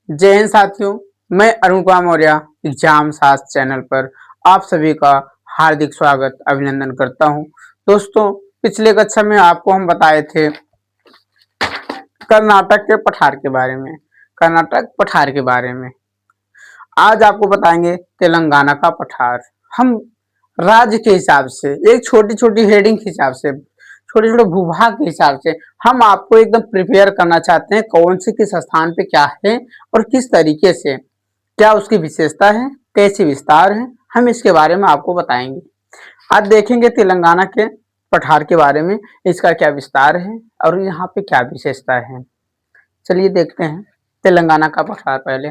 जय हिंद साथियों, मैं अरुण कुमार मौर्य एग्जाम शास्त्र चैनल पर आप सभी का हार्दिक स्वागत अभिनंदन करता हूं। दोस्तों, पिछले कक्षा में आपको हम बताए थे कर्नाटक के पठार के बारे में। कर्नाटक पठार के बारे में आज आपको बताएंगे तेलंगाना का पठार। हम राज्य के हिसाब से, एक छोटी छोटी हेडिंग के हिसाब से, छोटे छोटे भूभाग के हिसाब से हम आपको एकदम प्रिपेयर करना चाहते हैं कौन से किस स्थान पे क्या है और किस तरीके से, क्या उसकी विशेषता है, कैसे विस्तार है, हम इसके बारे में आपको बताएंगे। आज देखेंगे तेलंगाना के पठार के बारे में, इसका क्या विस्तार है और यहाँ पे क्या विशेषता है। चलिए देखते हैं तेलंगाना का पठार। पहले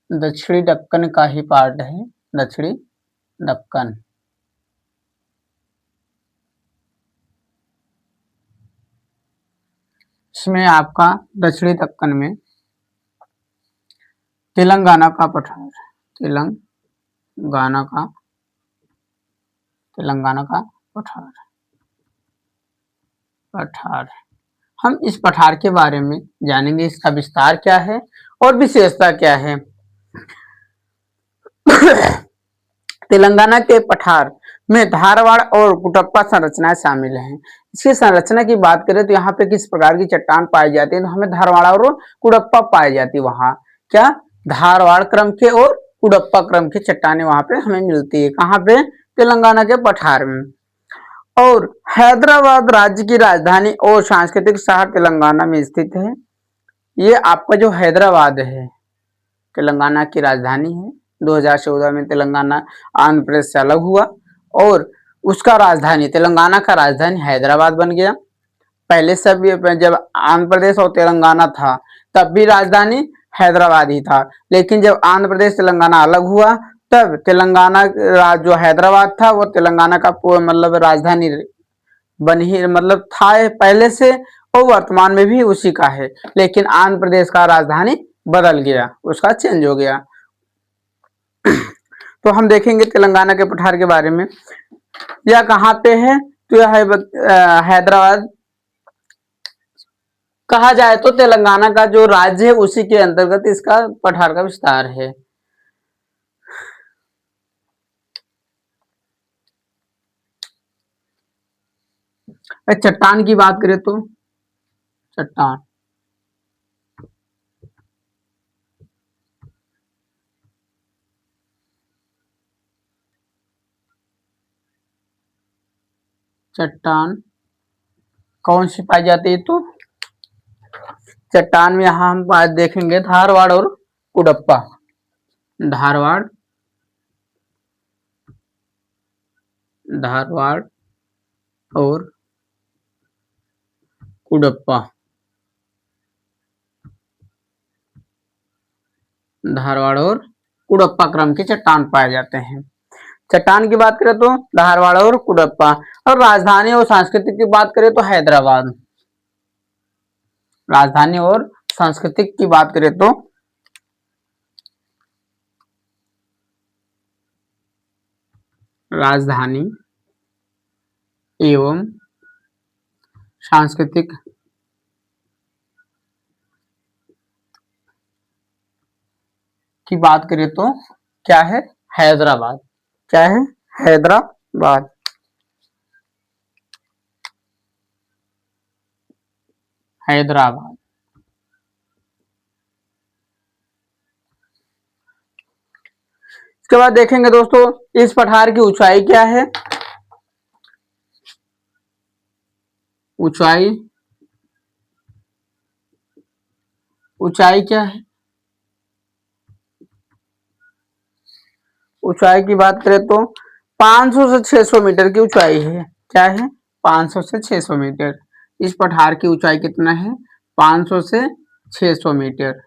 दक्षिणी दक्कन का ही पार्ट है, दक्षिणी दक्कन। इसमें आपका दक्षिणी दक्कन में तेलंगाना का पठार, तेलंगाना का पठार। हम इस पठार के बारे में जानेंगे, इसका विस्तार क्या है और विशेषता क्या है। तेलंगाना के पठार में धारवाड़ और कुटप्पा संरचनाएं शामिल हैं। इसकी संरचना की बात करें तो यहाँ पे किस प्रकार की चट्टान पाई जाती है, तो हमें धारवाड़ और कुडप्पा पाई जाती है। वहां क्या धारवाड़ क्रम के और कुडप्पा क्रम की चट्टानें वहां पे हमें मिलती है। कहाँ पे? तेलंगाना के पठार में। और हैदराबाद राज्य की राजधानी और सांस्कृतिक शहर तेलंगाना में स्थित है। ये आपका जो हैदराबाद है तेलंगाना की राजधानी है। 2014 में तेलंगाना आंध्र प्रदेश से अलग हुआ और उसका राजधानी, तेलंगाना का राजधानी हैदराबाद बन गया। पहले सब जब आंध्र प्रदेश और तेलंगाना था तब भी राजधानी हैदराबाद ही था, लेकिन जब आंध्र प्रदेश तेलंगाना अलग हुआ तब तेलंगाना जो हैदराबाद था वो तेलंगाना का मतलब राजधानी बन ही मतलब था पहले से, और वर्तमान में भी उसी का है। लेकिन आंध्र प्रदेश का राजधानी बदल गया, उसका चेंज हो गया। तो हम देखेंगे तेलंगाना के पठार के बारे में। यह कहाँ पे है? तो यह हैदराबाद कहा जाए तो तेलंगाना का जो राज्य है उसी के अंतर्गत इसका पठार का विस्तार है। चट्टान की बात करें तो चट्टान कौन सी पाई जाती है? तो चट्टान में यहाँ हम बात देखेंगे धारवाड़ और कुडप्पा। धारवाड़ और कुडप्पा, धारवाड़ और कुडप्पा क्रम के चट्टान पाए जाते हैं। चट्टान की बात करें तो धारवाड़ और कुडप्पा। और राजधानी और सांस्कृतिक की बात करें तो हैदराबाद। राजधानी और सांस्कृतिक की बात करें तो राजधानी एवं सांस्कृतिक की बात करें तो क्या है? हैदराबाद। क्या है? हैदराबाद। हैदराबाद। इसके बाद देखेंगे दोस्तों इस पठार की ऊंचाई क्या है। ऊंचाई क्या है? ऊंचाई की बात करें तो 500 से 600 मीटर की ऊंचाई है। क्या है? 500 से 600 मीटर। इस पठार की ऊंचाई कितना है? 500 से 600 मीटर।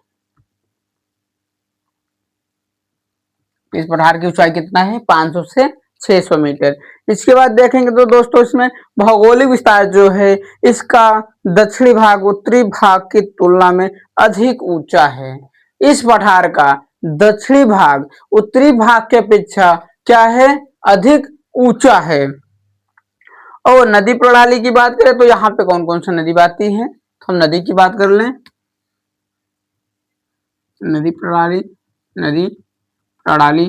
इस पठार की ऊंचाई कितना है? 500 से 600 मीटर। इसके बाद देखेंगे तो दोस्तों इसमें भौगोलिक विस्तार जो है इसका दक्षिणी भाग उत्तरी भाग की तुलना में अधिक ऊंचा है। इस पठार का दक्षिणी भाग उत्तरी भाग के अपेक्षा क्या है? अधिक ऊंचा है। और नदी प्रणाली की बात करें तो यहाँ पे कौन कौन सी नदी बहती है, तो हम नदी की बात कर लें। नदी प्रणाली, नदी प्रणाली,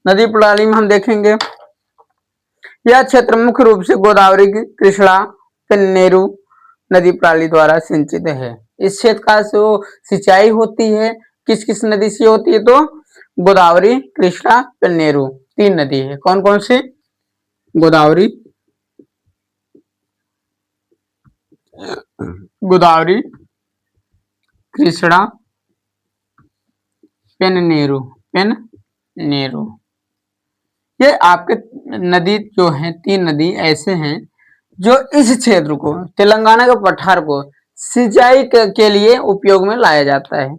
नदी प्रणाली में हम देखेंगे यह क्षेत्र मुख्य रूप से गोदावरी, कृष्णा, पेन्नेरू नदी प्रणाली द्वारा सिंचित है। इस क्षेत्र का जो सिंचाई होती है किस किस नदी से होती है, तो गोदावरी, कृष्णा, पेन्नेरू, तीन नदी है। कौन कौन सी, गोदावरी, गोदावरी, कृष्णा, पेन्नेरू, पेन्नेरू। ये आपके नदी जो है, तीन नदी ऐसे हैं जो इस क्षेत्र को, तेलंगाना के पठार को सिंचाई के लिए उपयोग में लाया जाता है।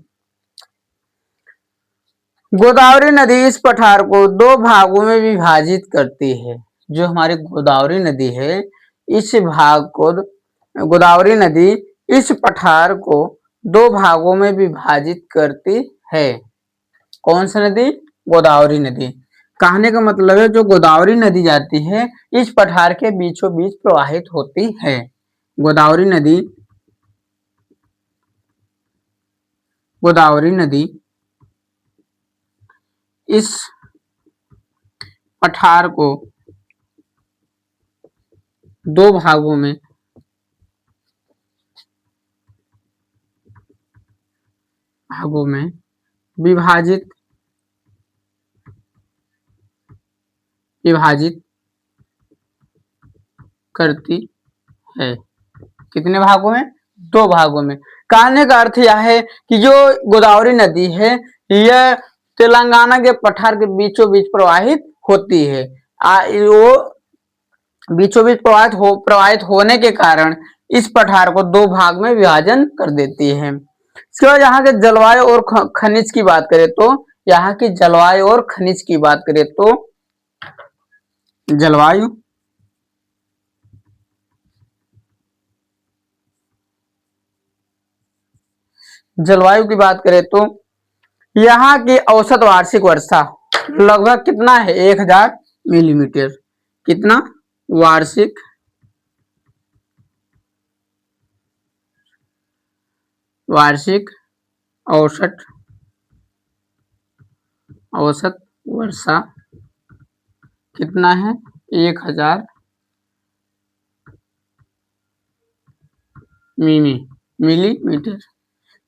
गोदावरी नदी इस पठार को दो भागों में विभाजित करती है। जो हमारी गोदावरी नदी है, इस भाग को, गोदावरी नदी इस पठार को दो भागों में विभाजित करती है। कौन सी नदी, गोदावरी नदी। कहने का मतलब है जो गोदावरी नदी जाती है इस पठार के बीचों बीच प्रवाहित होती है। गोदावरी नदी, गोदावरी नदी इस पठार को दो भागों में विभाजित करती है। कितने भागों में, दो भागों में। कहने का अर्थ यह है कि जो गोदावरी नदी है यह तेलंगाना के पठार के बीचों बीच प्रवाहित होती है। वो बीचों बीच प्रवाहित होने के कारण इस पठार को दो भाग में विभाजन कर देती है। इसके बाद यहाँ के जलवायु और खनिज की बात करें तो, यहाँ की जलवायु और खनिज की बात करें तो, जलवायु, जलवायु की बात करें तो यहाँ की औसत वार्षिक वर्षा लगभग कितना है, 1000 मिलीमीटर। कितना, वार्षिक औसत वर्षा कितना है, 1000 मिलीमीटर।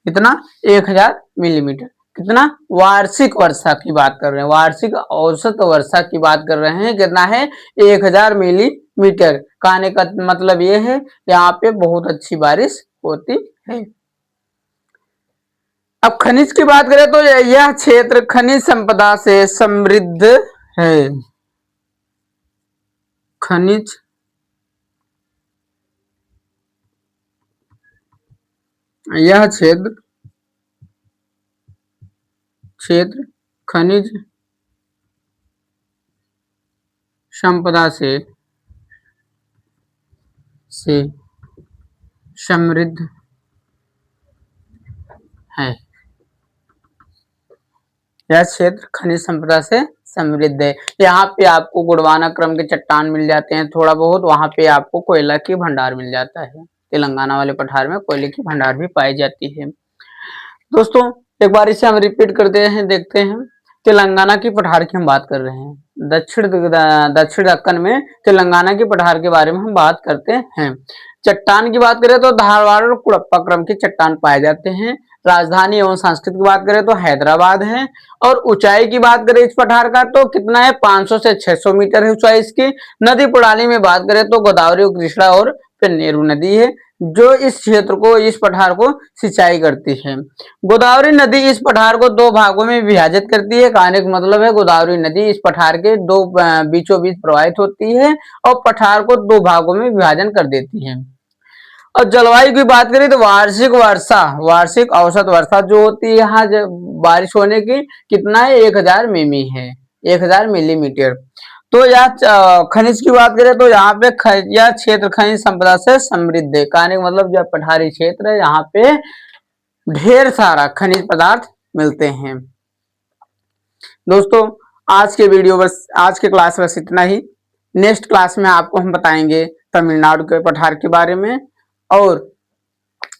कितना, 1000 मिलीमीटर। कितना, वार्षिक वर्षा की बात कर रहे हैं, वार्षिक औसत वर्षा की बात कर रहे हैं। कितना है, 1000 मिलीमीटर। कहने का मतलब ये है यहाँ पे बहुत अच्छी बारिश होती है। अब खनिज की बात करें तो यह क्षेत्र खनिज संपदा से समृद्ध है। खनिज, यह क्षेत्र खनिज संपदा से समृद्ध है। यह क्षेत्र खनिज संपदा से समृद्ध है। यहाँ पे आपको गुणवाना क्रम के चट्टान मिल जाते हैं थोड़ा बहुत, वहां पे आपको कोयला की भंडार मिल जाता है। तेलंगाना वाले पठार में कोयले की भंडार भी पाई जाती है। दोस्तों एक बार इसे हम रिपीट करते हैं, देखते हैं। तेलंगाना की पठार की हम बात कर रहे हैं, दक्षिण दक्कन में तेलंगाना की पठार के बारे में हम बात करते हैं। चट्टान की बात करें तो धारवाड़ और कुड़प्पा क्रम के चट्टान पाए जाते हैं। राजधानी एवं संस्कृति की बात करें तो हैदराबाद है। और ऊंचाई की बात करें इस पठार का तो कितना है, 500 से 600 मीटर है ऊंचाई इसकी। नदी प्रणाली में बात करें तो गोदावरी, कृष्णा और पेन्नेरू नदी है जो इस क्षेत्र को, इस पठार को सिंचाई करती है। गोदावरी नदी इस पठार को दो भागों में विभाजित करती है। कहने का मतलब है गोदावरी नदी इस पठार के दो बीचों बीच प्रवाहित होती है और पठार को दो भागों में विभाजन कर देती है। और जलवायु की बात करें तो वार्षिक औसत वर्षा जो होती है यहाँ बारिश होने की कितना है, 1000 मिमी है, 1000 मिलीमीटर। तो यह खनिज की बात करें तो यहाँ पे यह क्षेत्र खनिज संपदा से समृद्ध है। कहने का मतलब जो पठारी क्षेत्र है यहाँ पे ढेर सारा खनिज पदार्थ मिलते हैं। दोस्तों आज के वीडियो बस, आज के क्लास बस इतना ही। नेक्स्ट क्लास में आपको हम बताएंगे तमिलनाडु के पठार के बारे में। और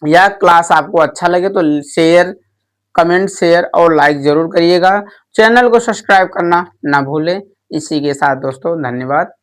यह क्लास आपको अच्छा लगे तो शेयर, कमेंट, शेयर और लाइक जरूर करिएगा। चैनल को सब्सक्राइब करना ना भूलें। इसी के साथ दोस्तों धन्यवाद।